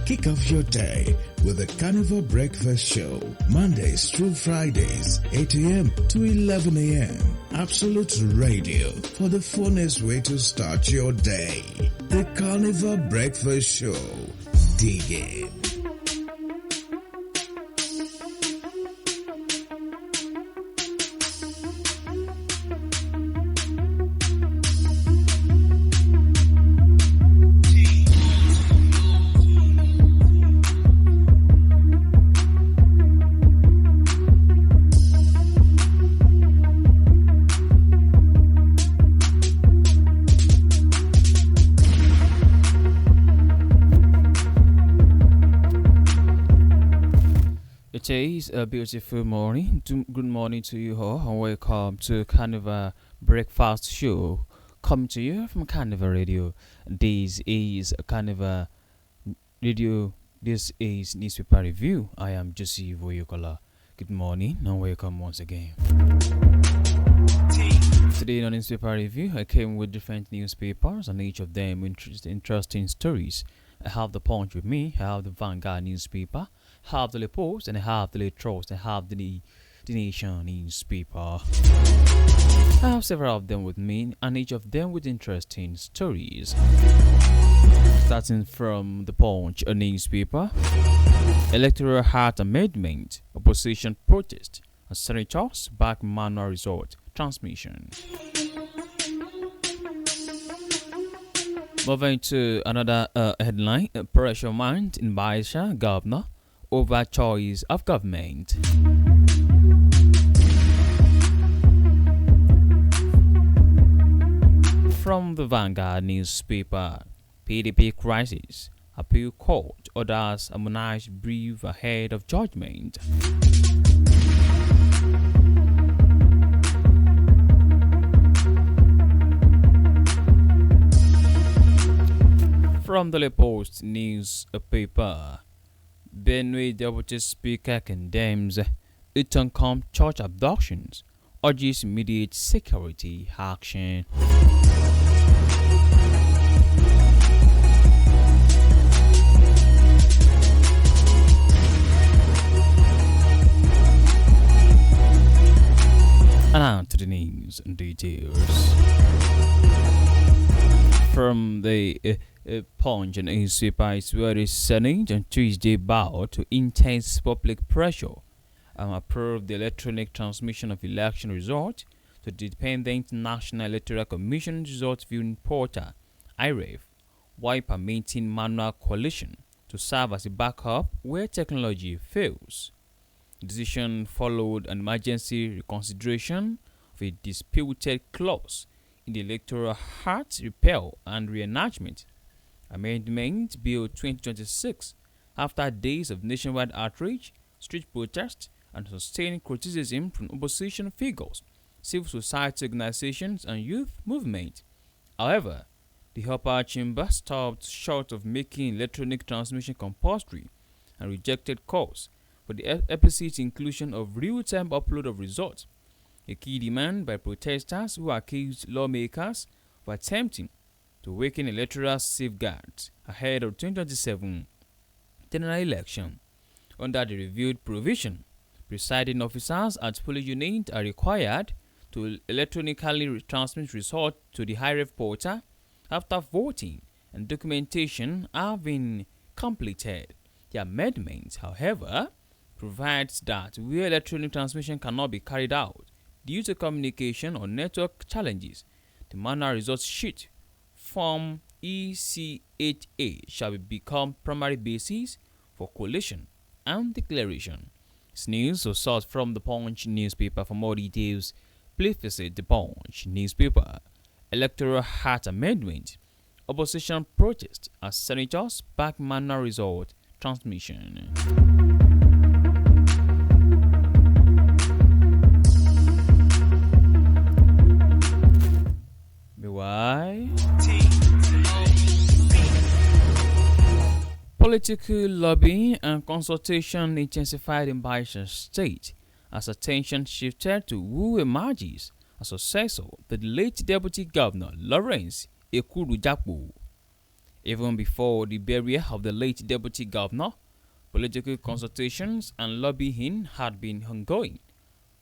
Kick off your day with the Carnival Breakfast Show, Mondays through Fridays, 8 a.m. to 11 a.m. Absolute Radio for the funnest way to start your day. The Carnival Breakfast Show. Dig in. It is a beautiful morning. Good morning to you all, and welcome to Carnival Breakfast Show, coming to you from Carnival Radio. This is Carnival Radio. This is Newspaper Review. I am Joseph Oyokola. Good morning and welcome once again. Today on Newspaper Review, I came with different newspapers, and each of them interesting stories. I have the Punch with me. I have the Vanguard newspaper. Have the Post, and I have the Trust, and I have the Nation newspaper. I have several of them with me, and each of them with interesting stories. Starting from the Punch, a newspaper. Electoral Act Amendment, opposition protest, and senators back manual resort transmission. Moving to another headline, pressure mount in Baisha governor over choice of government. From the Vanguard newspaper, PDP crisis, appeal court orders harmonized brief ahead of judgment. From the Post newspaper, Benue Deputy Speaker condemns Itoncom church abductions, urges immediate security action. And now to the news and details. From the Punch and newspaper is where the Senate on Tuesday bowed to intense public pressure and approved the electronic transmission of election results to the Independent National Electoral Commission Result Viewing Portal (IREV), while permitting manual collation to serve as a backup where technology fails. The decision followed an emergency reconsideration of a disputed clause in the Electoral Act Repeal and Reenactment Amendment Bill 2026 after days of nationwide outrage, street protests, and sustained criticism from opposition figures, civil society organizations, and youth movement. However, the upper chamber stopped short of making electronic transmission compulsory and rejected calls for the explicit inclusion of real-time upload of results, a key demand by protesters who accused lawmakers of attempting to weaken electoral safeguards ahead of 2027 general election. Under the reviewed provision, presiding officers at polling units are required to electronically transmit results to the IREV portal after voting and documentation have been completed. The amendment, however, provides that where electronic transmission cannot be carried out due to communication or network challenges, the manual results sheet Form EC8A shall become primary basis for collation and declaration. This news was sourced from the Punch newspaper. For more details, please visit the Punch newspaper. Electoral Act Amendment, opposition protest as senators back manual result transmission. Why? Political lobbying and consultation intensified in Oyo State as attention shifted to who emerges as successor to the late Deputy Governor Lawrence Ekurujapo. Even before the burial of the late deputy governor, political consultations and lobbying had been ongoing,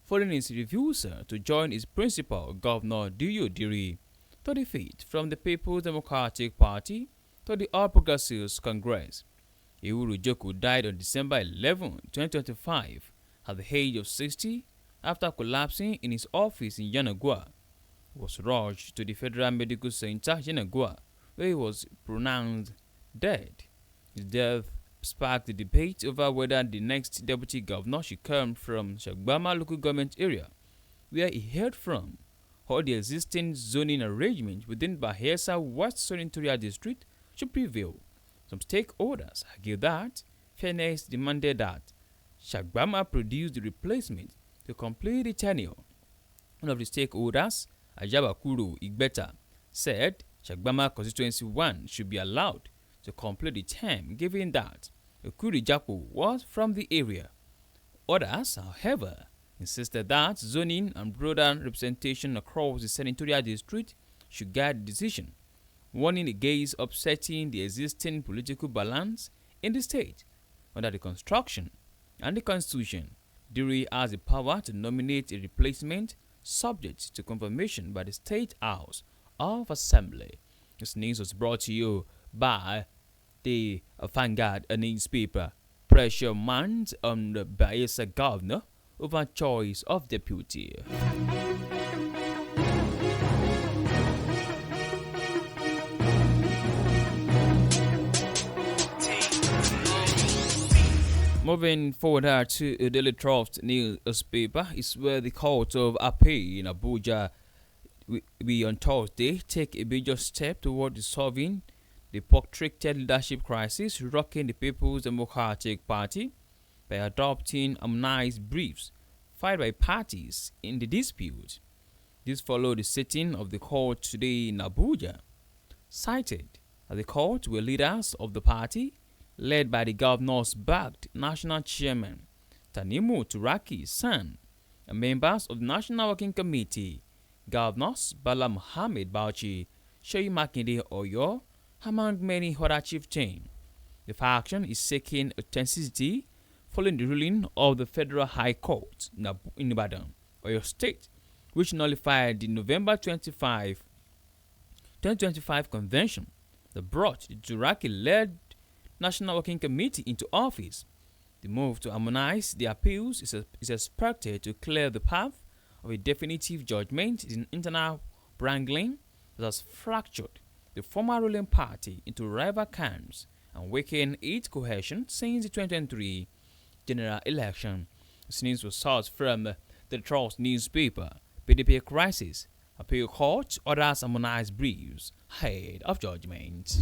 following his refusal to join his principal, Governor Duyo Diri, to defeat from the People's Democratic Party to the All Progressives Congress. Uhuru Joko died on December 11, 2025, at the age of 60 after collapsing in his office in Yanagwa. He was rushed to the Federal Medical Center, Yanagwa, where he was pronounced dead. His death sparked the debate over whether the next deputy governor should come from Shagbama local government area, where he hailed from, or the existing zoning arrangement within Bahesa West Senatorial District should prevail. Some stakeholders argue that fairness demanded that Shagbama produce the replacement to complete the tenure. One of the stakeholders, Ajabakuru Igbeta, said Shagbama Constituency 1 should be allowed to complete the term, given that Okuri Japo was from the area. Others, however, insisted that zoning and broader representation across the senatorial district should guide the decision, warning against upsetting the existing political balance in the state. Under the construction and the constitution, Diri has the power to nominate a replacement subject to confirmation by the State House of Assembly. This news was brought to you by the Vanguard newspaper. Pressure mounts on the Bayelsa governor over choice of deputy. Moving forward to a Daily Trust newspaper is where the Court of Appeal in Abuja will on Thursday take a major step toward resolving the protracted leadership crisis rocking the People's Democratic Party by adopting harmonized briefs filed by parties in the dispute. This followed the sitting of the court today in Abuja. Cited at the court were leaders of the party, led by the governor's-backed national chairman, Tanimu Turaki San, and members of the National Working Committee, Governors Bala Mohammed Bauchi, Sheyi Makinde Oyo, among many other chieftains. The faction is seeking authenticity following the ruling of the Federal High Court in Ibadan, Oyo State, which nullified the November 2025 convention that brought the Turaki-led National Working Committee into office. The move to harmonize the appeals is expected to clear the path of a definitive judgment in internal wrangling that has fractured the former ruling party into rival camps and weakened its cohesion since the 2023 general election. This news was sourced from the Trust newspaper. PDP crisis, appeal court orders harmonized briefs ahead of judgment.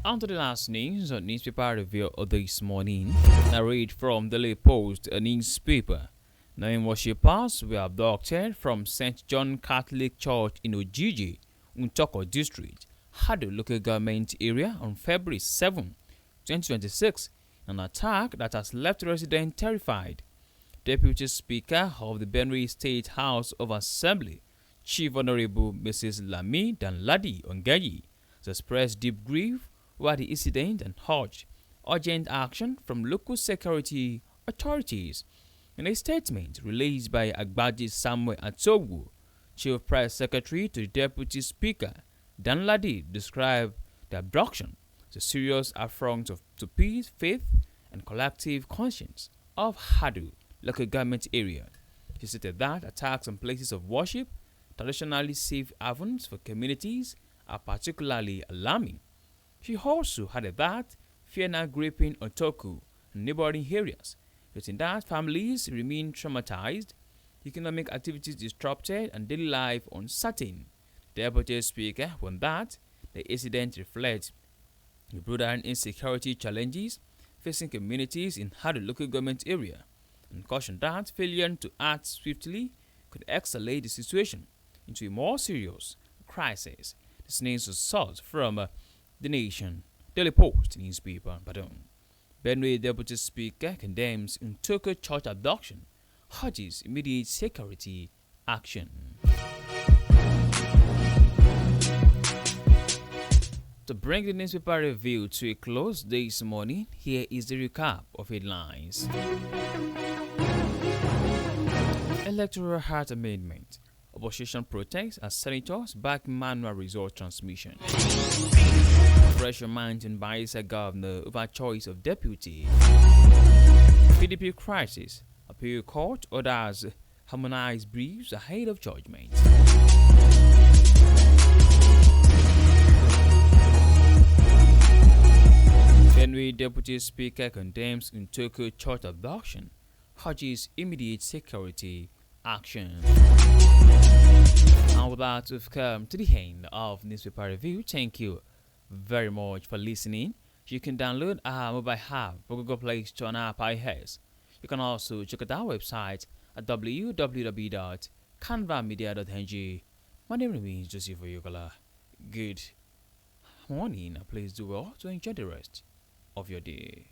On to the last news on newspaper review of this morning. I read from the Daily Post, a newspaper. 9 worshippers were abducted from St. John Catholic Church in Ojiji, Untoko District, Hado local government area on February 7, 2026, an attack that has left residents terrified. Deputy Speaker of the Benue State House of Assembly, Chief Honorable Mrs. Lami Danladi Ongayi, has expressed deep grief over the incident and urged urgent action from local security authorities. In a statement released by Agbaji Samuel Atogwu, Chief Press Secretary to the Deputy Speaker, Danladi described the abduction as a serious affront to peace, faith, and collective conscience of Hadu local government area. He stated that attacks on places of worship, traditionally safe havens for communities, are particularly alarming. She also added that fear now gripping Otoku and neighboring areas, noting that families remain traumatized, economic activities disrupted, and daily life uncertain. The Deputy Speaker warned that the incident reflects the broader insecurity challenges facing communities in Hadu local government area, and cautioned that failure to act swiftly could escalate the situation into a more serious crisis. This news was sourced from The Nation, Daily Post newspaper, Ibadan. Benue Deputy Speaker condemns Ntoko church abduction, urges immediate security action. To bring the newspaper review to a close this morning, here is the recap of headlines. Electoral Act Amendment. Opposition protests as senators back manual result transmission. Pressure mountain by a governor over choice of deputy. PDP crisis. Appeal court orders harmonized briefs ahead of judgment. Benue Deputy Speaker condemns Ntoko church abduction, urges immediate security action. And with that, we've come to the end of Newspaper Review. Thank you very much for listening. You can download our mobile app for Google Play Store and App iOS. You can also check out our website at www.carnivalmedia.ng. My name remains Joseph Oyugala. Good morning. Please do well to enjoy the rest of your day.